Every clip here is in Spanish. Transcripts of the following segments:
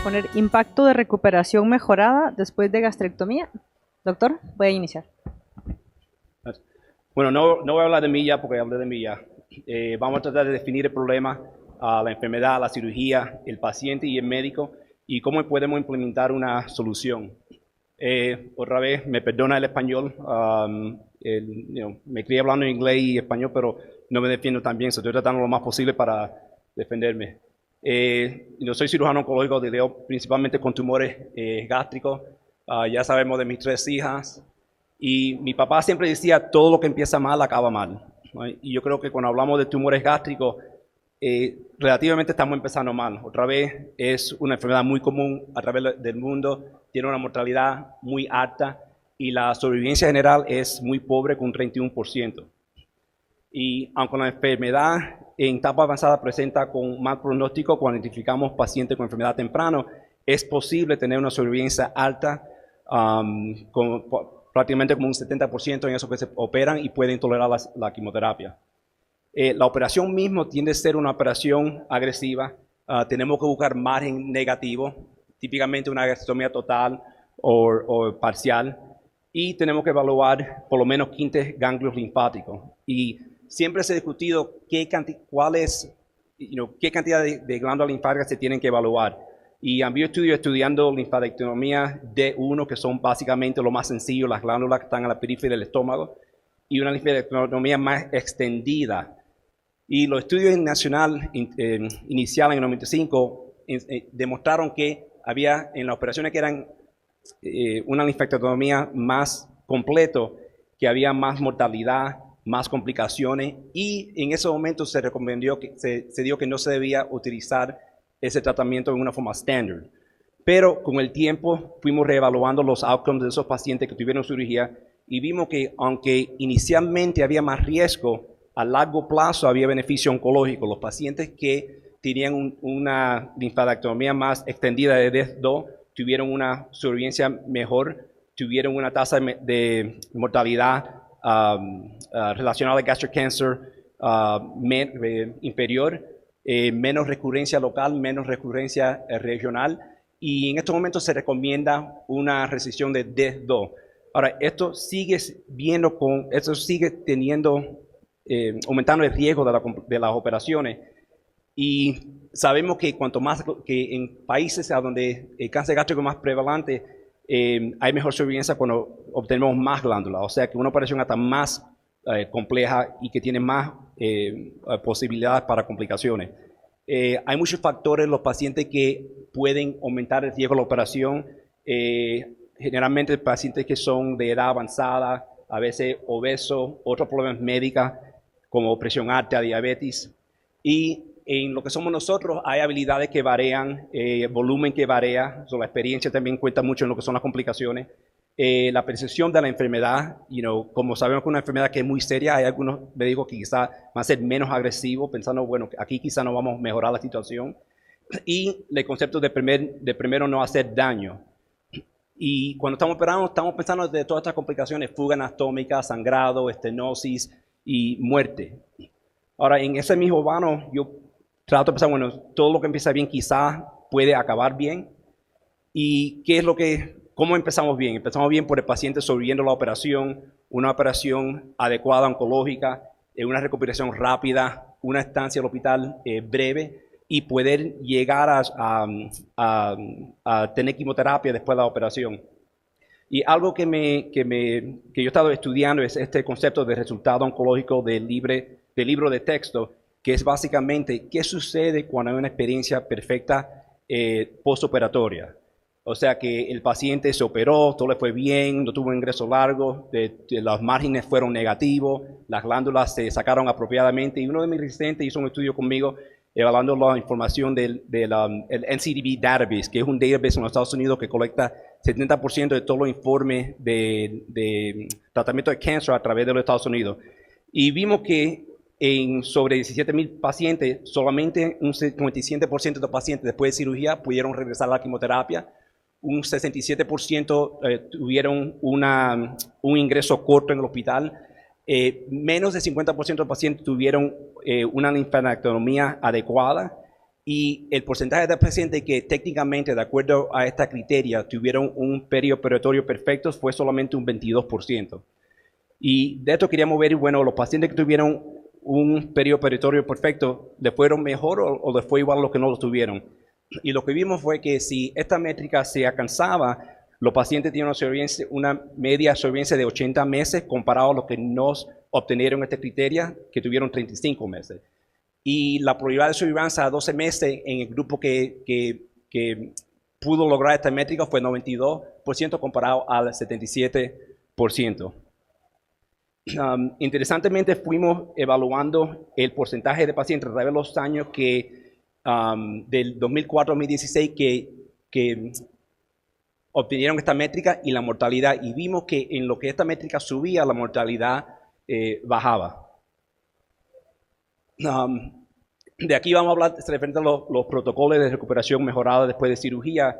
poner impacto de recuperación mejorada después de gastrectomía. Doctor, voy a iniciar. Bueno, no voy a hablar de mí ya porque hablé de mí ya. Vamos a tratar de definir el problema, la enfermedad, la cirugía, el paciente y el médico y cómo podemos implementar una solución. Otra vez, me perdona el español, me crié hablando en inglés y español, pero no me defiendo tan bien, estoy tratando lo más posible para defenderme. Yo soy cirujano oncológico, lidio principalmente con tumores gástricos. Ya sabemos de mis 3 hijas. Y mi papá siempre decía, todo lo que empieza mal, acaba mal, ¿no? Y yo creo que cuando hablamos de tumores gástricos, relativamente estamos empezando mal. Otra vez, es una enfermedad muy común a través del mundo, tiene una mortalidad muy alta y la sobrevivencia general es muy pobre con un 31%. Y aunque la enfermedad en etapa avanzada presenta con mal pronóstico, cuando identificamos pacientes con enfermedad temprano, es posible tener una sobrevivencia alta, prácticamente como un 70% en esos que se operan y pueden tolerar la quimioterapia. La operación mismo tiende a ser una operación agresiva. Tenemos que buscar margen negativo, típicamente una gastrectomía total o parcial, y tenemos que evaluar por lo menos 15 ganglios linfáticos. Y siempre se ha discutido qué cantidad de glándulas linfáticas se tienen que evaluar. Y yo estudio estudiando linfadectomía D1, que son básicamente lo más sencillo, las glándulas que están a la periferia del estómago, y una linfadectomía más extendida. Y los estudios nacional inicial en el 95 demostraron que había en las operaciones que eran una linfadectomía más completo, que había más mortalidad, más complicaciones, y en ese momento se recomendó que se dijo que no se debía utilizar ese tratamiento en una forma estándar. Pero con el tiempo fuimos reevaluando los outcomes de esos pacientes que tuvieron cirugía y vimos que aunque inicialmente había más riesgo, a largo plazo había beneficio oncológico. Los pacientes que tenían una linfadectomía más extendida de DES2 tuvieron una sobrevivencia mejor, tuvieron una tasa de mortalidad relacionada al gastric cancer inferior, menos recurrencia local, menos recurrencia regional, y en estos momentos se recomienda una resección de DES2. Ahora, esto sigue teniendo, aumentando el riesgo de las operaciones, y sabemos que cuanto más, que en países donde el cáncer gástrico es más prevalente, hay mejor sobrevivencia cuando obtenemos más glándulas, o sea que una operación hasta más compleja y que tiene más posibilidades para complicaciones. Hay muchos factores en los pacientes que pueden aumentar el riesgo de la operación, generalmente pacientes que son de edad avanzada, a veces obesos, otros problemas médicos como presión alta, diabetes, y en lo que somos nosotros hay habilidades que varían, volumen que varía, la experiencia también cuenta mucho en lo que son las complicaciones. La percepción de la enfermedad, como sabemos que es una enfermedad que es muy seria, hay algunos médicos que quizás van a ser menos agresivos, pensando, bueno, aquí quizás no vamos a mejorar la situación. Y el concepto de primero no hacer daño. Y cuando estamos operando, estamos pensando de todas estas complicaciones, fuga anatómica, sangrado, estenosis y muerte. Ahora, en ese mismo vano, yo trato de pensar, bueno, todo lo que empieza bien quizás puede acabar bien. ¿Y qué es cómo empezamos bien? Empezamos bien por el paciente sobreviviendo la operación, una operación adecuada oncológica, una recuperación rápida, una estancia al hospital breve y poder llegar a tener quimioterapia después de la operación. Y algo que yo he estado estudiando es este concepto de resultado oncológico del libro de texto, que es básicamente qué sucede cuando hay una experiencia perfecta postoperatoria. O sea que el paciente se operó, todo le fue bien, no tuvo un ingreso largo, los márgenes fueron negativos, las glándulas se sacaron apropiadamente, y uno de mis residentes hizo un estudio conmigo evaluando la información del el NCDB Database, que es un database en los Estados Unidos que colecta 70% de todos los informes de tratamiento de cáncer a través de los Estados Unidos. Y vimos que sobre 17,000 pacientes, solamente un 57% de los pacientes después de cirugía pudieron regresar a la quimioterapia, un 67% tuvieron un ingreso corto en el hospital, menos del 50% de los pacientes tuvieron una linfadectomía adecuada y el porcentaje de pacientes que técnicamente, de acuerdo a esta criteria, tuvieron un perioperatorio perfecto fue solamente un 22%. Y de esto queríamos ver, bueno, los pacientes que tuvieron un perioperitorio perfecto, ¿le fueron mejor o les fue igual a los que no lo tuvieron? Y lo que vimos fue que si esta métrica se alcanzaba, los pacientes tienen una media sobrevivencia de 80 meses comparado a los que no obtenieron este criterio, que tuvieron 35 meses. Y la probabilidad de sobrevivencia a 12 meses en el grupo que pudo lograr esta métrica fue 92% comparado al 77%. Interesantemente, fuimos evaluando el porcentaje de pacientes a través de los años del 2004 al 2016 que obtenieron esta métrica y la mortalidad, y vimos que en lo que esta métrica subía, la mortalidad bajaba. De aquí vamos a hablar referente a los protocolos de recuperación mejorada después de cirugía.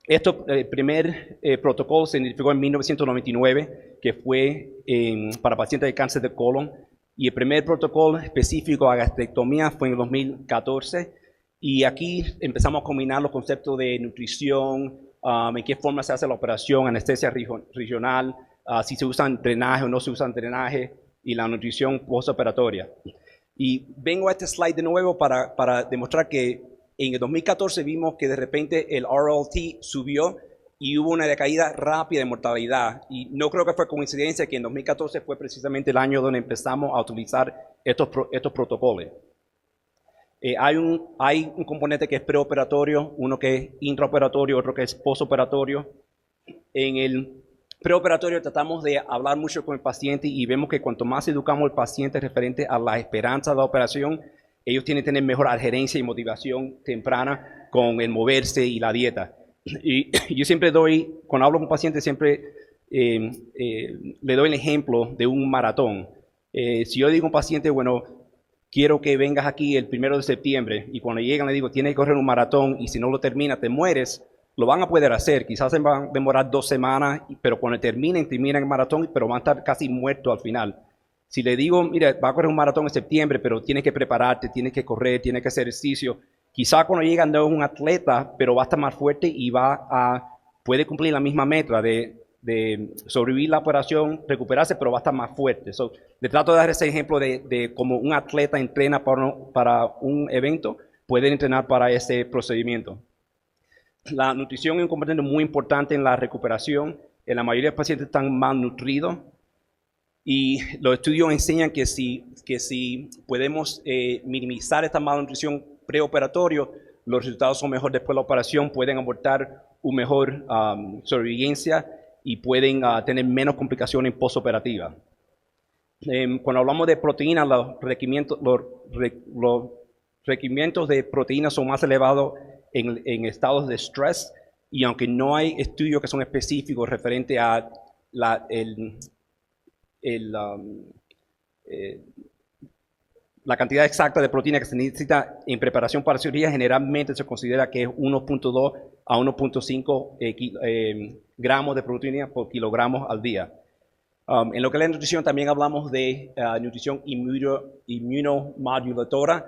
El primer protocolo se identificó en 1999, que fue para pacientes de cáncer de colon, y el primer protocolo específico a gastrectomía fue en el 2014, y aquí empezamos a combinar los conceptos de nutrición, en qué forma se hace la operación, anestesia regional, si se usan drenaje o no se usan drenaje, y la nutrición postoperatoria. Y vengo a este slide de nuevo para demostrar que en el 2014 vimos que de repente el RLT subió y hubo una decaída rápida de mortalidad. Y no creo que fue coincidencia que en 2014 fue precisamente el año donde empezamos a utilizar estos protocolos. Hay un componente que es preoperatorio, uno que es intraoperatorio, otro que es postoperatorio. En el preoperatorio tratamos de hablar mucho con el paciente y vemos que cuanto más educamos al paciente referente a la esperanza de la operación, ellos tienen que tener mejor adherencia y motivación temprana con el moverse y la dieta. Y yo siempre cuando hablo con un paciente, siempre le doy el ejemplo de un maratón. Si yo digo a un paciente, bueno, quiero que vengas aquí el 1 de septiembre, y cuando llegan le digo, tienes que correr un maratón y si no lo terminas te mueres, lo van a poder hacer. Quizás se van a demorar 2 semanas, pero cuando terminen el maratón, pero van a estar casi muertos al final. Si le digo, mira, va a correr un maratón en septiembre, pero tienes que prepararte, tienes que correr, tienes que hacer ejercicio. Quizás cuando llegan no es un atleta, pero va a estar más fuerte y puede cumplir la misma meta de sobrevivir la operación, recuperarse, pero va a estar más fuerte. Le trato de dar ese ejemplo de cómo un atleta entrena para un evento, puede entrenar para ese procedimiento. La nutrición es un componente muy importante en la recuperación. En la mayoría de los pacientes están malnutridos y los estudios enseñan que si podemos minimizar esta malnutrición preoperatorio, los resultados son mejores después de la operación, pueden abortar una mejor sobrevivencia y pueden tener menos complicaciones postoperativas. Cuando hablamos de proteínas, los requerimientos de proteínas son más elevados en estados de estrés, y aunque no hay estudios que son específicos referente a la cantidad exacta de proteína que se necesita en preparación para cirugía, generalmente se considera que es 1.2 a 1.5 gramos de proteína por kilogramos al día. En lo que es la nutrición, también hablamos de nutrición inmunomodulatora,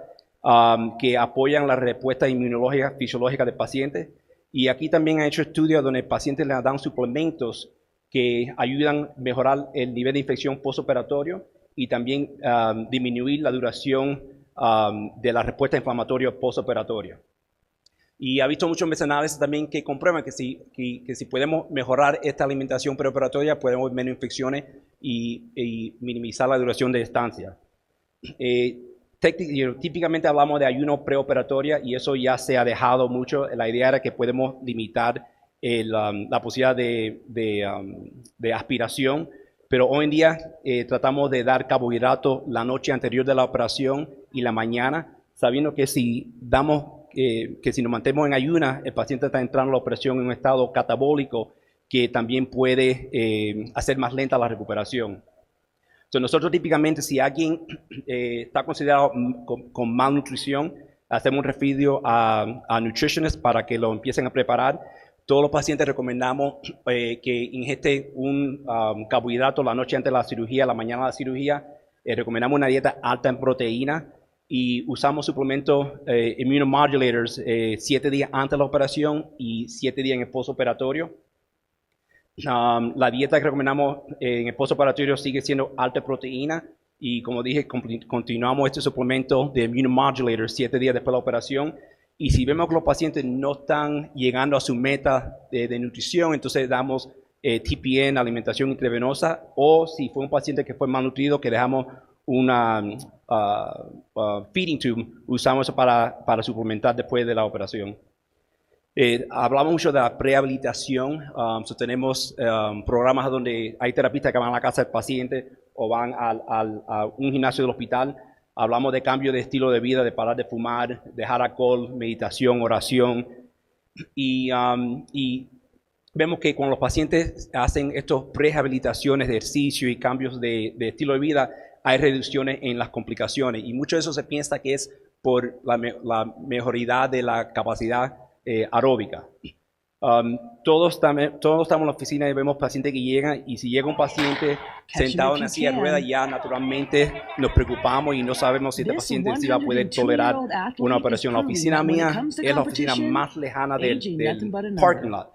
que apoyan la respuesta inmunológica fisiológica del paciente. Y aquí también han hecho estudios donde pacientes les dan suplementos que ayudan a mejorar el nivel de infección postoperatorio y también disminuir la duración de la respuesta inflamatoria postoperatoria. Y ha visto muchos metanálisis también que comprueban que si podemos mejorar esta alimentación preoperatoria, podemos menos infecciones y minimizar la duración de estancia. Típicamente hablamos de ayuno preoperatoria y eso ya se ha dejado mucho. La idea era que podemos limitar la posibilidad de aspiración, pero hoy en día tratamos de dar carbohidratos la noche anterior de la operación y la mañana, sabiendo que si nos mantenemos en ayuna, el paciente está entrando a la operación en un estado catabólico que también puede hacer más lenta la recuperación. Entonces, nosotros típicamente, si alguien está considerado con malnutrición, hacemos un referido a nutritionists para que lo empiecen a preparar. Todos los pacientes recomendamos que ingeste un carbohidrato la noche antes de la cirugía, la mañana de la cirugía. Recomendamos una dieta alta en proteína y usamos suplementos immunomodulators 7 días antes de la operación y 7 días en el postoperatorio. La dieta que recomendamos en el postoperatorio sigue siendo alta proteína y como dije, continuamos este suplemento de immunomodulator 7 días después de la operación. Y si vemos que los pacientes no están llegando a su meta de nutrición, entonces damos TPN, alimentación intravenosa, o si fue un paciente que fue malnutrido, que dejamos una feeding tube, usamos eso para suplementar después de la operación. Hablamos mucho de la prehabilitación. Tenemos programas donde hay terapistas que van a la casa del paciente o van a un gimnasio del hospital. Hablamos de cambio de estilo de vida, de parar de fumar, dejar alcohol, meditación, oración. Y vemos que cuando los pacientes hacen estas prehabilitaciones de ejercicio y cambios de estilo de vida, hay reducciones en las complicaciones. Y mucho de eso se piensa que es por la mejoría de la capacidad aeróbica. Todos estamos en la oficina y vemos pacientes que llegan, y si llega un paciente sentado en una silla de ruedas, ya naturalmente nos preocupamos y no sabemos si este paciente sí va a poder tolerar una operación. La oficina mía es la oficina más lejana del parking lot.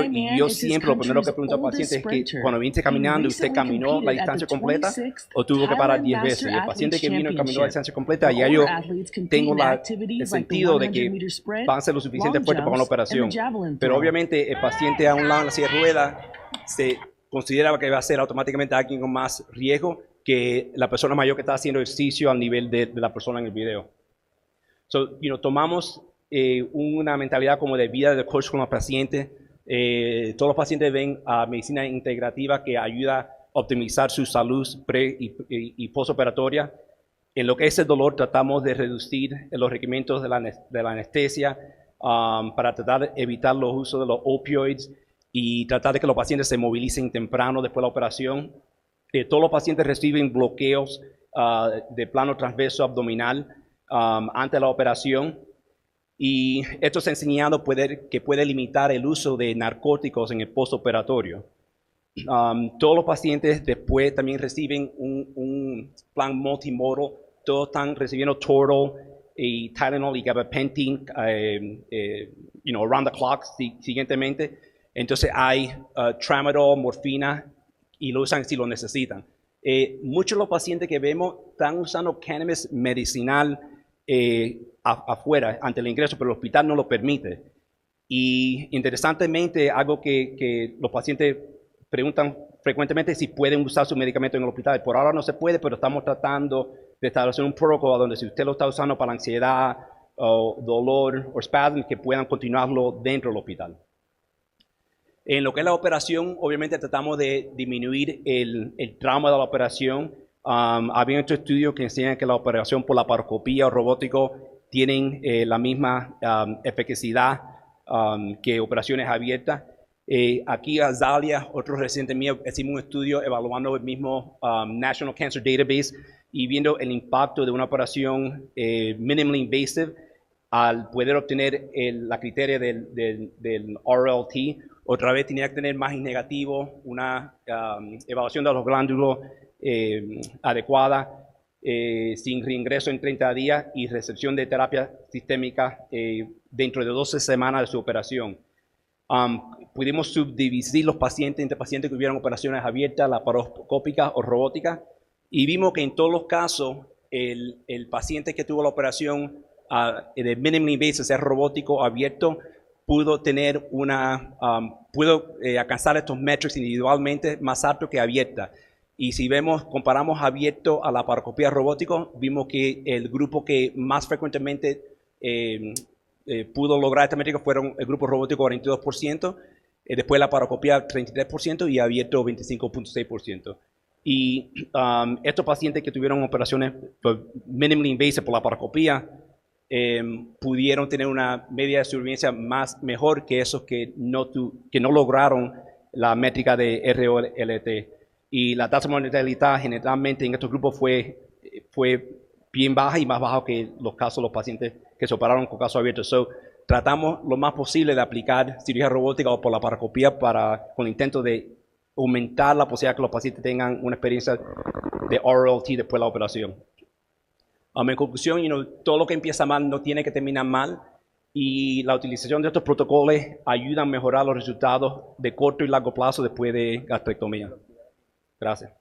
Y yo siempre lo primero que pregunto al paciente es que cuando viniste caminando, ¿usted caminó la distancia completa o tuvo que parar 10 veces? Y el paciente que vino y caminó la distancia completa, ya yo tengo el sentido de que van a ser lo suficiente fuerte para una operación. Pero obviamente el paciente a un lado en la silla de ruedas se considera que va a ser automáticamente alguien con más riesgo que la persona mayor que está haciendo ejercicio al nivel de la persona en el video. Tomamos una mentalidad como de vida de coach con los pacientes. Todos los pacientes ven a medicina integrativa que ayuda a optimizar su salud pre y postoperatoria. En lo que es el dolor, tratamos de reducir los requerimientos de la anestesia para tratar de evitar los usos de los opioides y tratar de que los pacientes se movilicen temprano después de la operación. Todos los pacientes reciben bloqueos de plano transverso abdominal antes de la operación. Y esto se ha enseñado que puede limitar el uso de narcóticos en el postoperatorio. Todos los pacientes después también reciben un plan multimodal. Todos están recibiendo Toradol y Tylenol y gabapentin, around the clock siguientemente. Entonces hay tramadol, morfina, y lo usan si lo necesitan. Muchos de los pacientes que vemos están usando cannabis medicinal afuera, ante el ingreso, pero el hospital no lo permite. Y interesantemente, algo que los pacientes preguntan frecuentemente si pueden usar su medicamento en el hospital. Por ahora no se puede, pero estamos tratando de establecer un protocolo donde si usted lo está usando para ansiedad, o dolor o espasmos, que puedan continuarlo dentro del hospital. En lo que es la operación, obviamente tratamos de disminuir el trauma de la operación. Había otro estudio que enseña que la operación por laparoscopía o robótico tienen la misma eficacia que operaciones abiertas. Aquí a Zalia, otro reciente mío, hicimos un estudio evaluando el mismo National Cancer Database y viendo el impacto de una operación minimally invasive al poder obtener la criteria del RLT. Otra vez tenía que tener margen negativo, una evaluación de los glándulos adecuada, sin reingreso en 30 días y recepción de terapia sistémica dentro de 12 semanas de su operación. Pudimos subdividir los pacientes entre pacientes que tuvieron operaciones abiertas, laparoscópicas o robóticas, y vimos que en todos los casos el paciente que tuvo la operación de minimally invasive, sea robótico o abierto, pudo tener pudo alcanzar estos metrics individualmente más altos que abierta. Y si comparamos abierto a la laparoscopía robótico, vimos que el grupo que más frecuentemente pudo lograr esta métrica fueron el grupo robótico 42%, después la laparoscopía 33% y abierto 25.6%. Y estos pacientes que tuvieron operaciones minimally invasive por la laparoscopía pudieron tener una media de supervivencia mejor que esos que no lograron la métrica de ROLT. Y la tasa de mortalidad generalmente en estos grupos fue bien baja y más baja que los casos de los pacientes que se operaron con casos abiertos. Tratamos lo más posible de aplicar cirugía robótica o por la laparoscopía con el intento de aumentar la posibilidad de que los pacientes tengan una experiencia de RLT después de la operación. En conclusión, todo lo que empieza mal no tiene que terminar mal y la utilización de estos protocolos ayuda a mejorar los resultados de corto y largo plazo después de gastrectomía. Gracias.